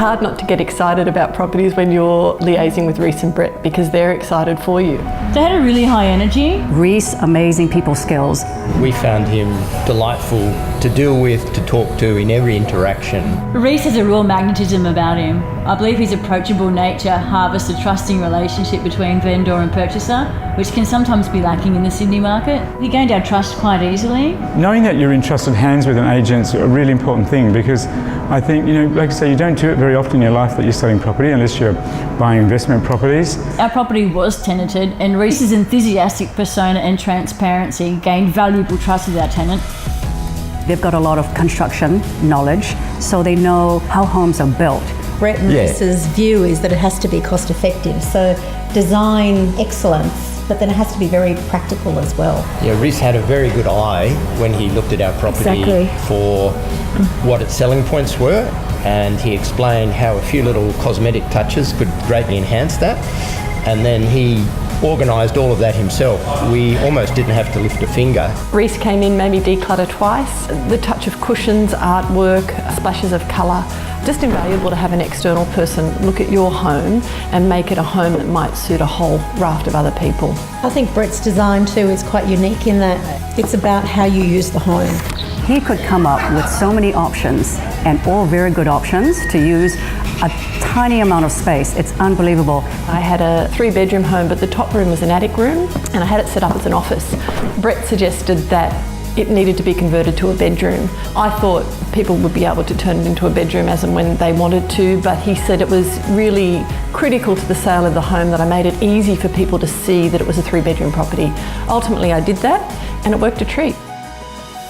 hard not to get excited about properties when you're liaising with Rees and Brett because they're excited for you. They had a really high energy. Rees, amazing people skills. We found him delightful to deal with, to talk to in every interaction. Rees has a real magnetism about him. I believe his approachable nature harvests a trusting relationship between vendor and purchaser, which can sometimes be lacking in the Sydney market. He gained our trust quite easily. Knowing that you're in trusted hands with an agent is a really important thing, because I think, like I say, you don't do it very often in your life that you're selling property unless you're buying investment properties. Our property was tenanted, and Rees's enthusiastic persona and transparency gained valuable trust with our tenant. They've got a lot of construction knowledge, so they know how homes are built. Brett and Rees's view is that it has to be cost effective, so design excellence, but then it has to be very practical as well. Yeah, Rees had a very good eye when he looked at our property for what its selling points were, and he explained how a few little cosmetic touches could greatly enhance that, and then he organised all of that himself. We almost didn't have to lift a finger. Rees came in, made me declutter twice. The touch of cushions, artwork, splashes of colour. Just invaluable to have an external person look at your home and make it a home that might suit a whole raft of other people. I think Brett's design too is quite unique in that it's about how you use the home. He could come up with so many options, and all very good options, to use a tiny amount of space. It's unbelievable. I had a 3-bedroom home, but the top room was an attic room, and I had it set up as an office. Brett suggested that it needed to be converted to a bedroom. I thought people would be able to turn it into a bedroom as and when they wanted to, but he said it was really critical to the sale of the home that I made it easy for people to see that it was a 3-bedroom property. Ultimately, I did that, and it worked a treat.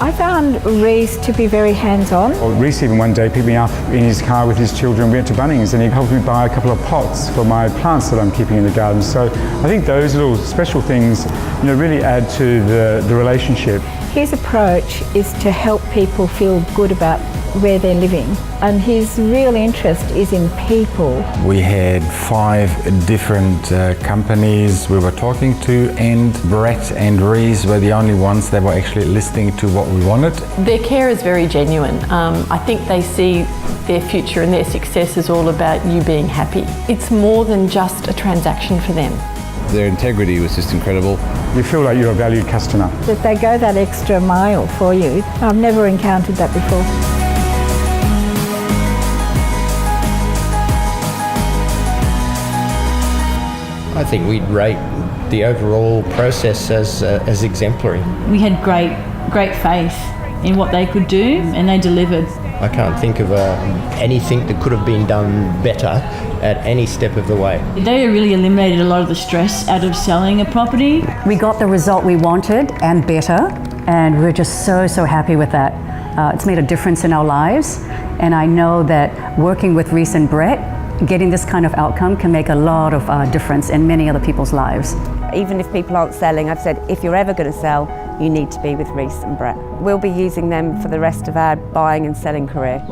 I found Rees to be very hands-on. Well, Rees even one day picked me up in his car with his children. We went to Bunnings and he helped me buy a couple of pots for my plants that I'm keeping in the garden. So I think those little special things, really add to the relationship. His approach is to help people feel good about where they're living, and his real interest is in people. We had 5 different companies we were talking to, and Brett and Rees were the only ones that were actually listening to what we wanted. Their care is very genuine. I think they see their future and their success is all about you being happy. It's more than just a transaction for them. Their integrity was just incredible. You feel like you're a valued customer. That they go that extra mile for you. I've never encountered that before. I think we'd rate the overall process as exemplary. We had great faith in what they could do, and they delivered. I can't think of anything that could have been done better at any step of the way. They really eliminated a lot of the stress out of selling a property. We got the result we wanted and better, and we're just so happy with that. It's made a difference in our lives, and I know that working with Rees and Brett, getting this kind of outcome can make a lot of difference in many other people's lives. Even if people aren't selling, I've said, if you're ever going to sell, you need to be with Rees and Brett. We'll be using them for the rest of our buying and selling career.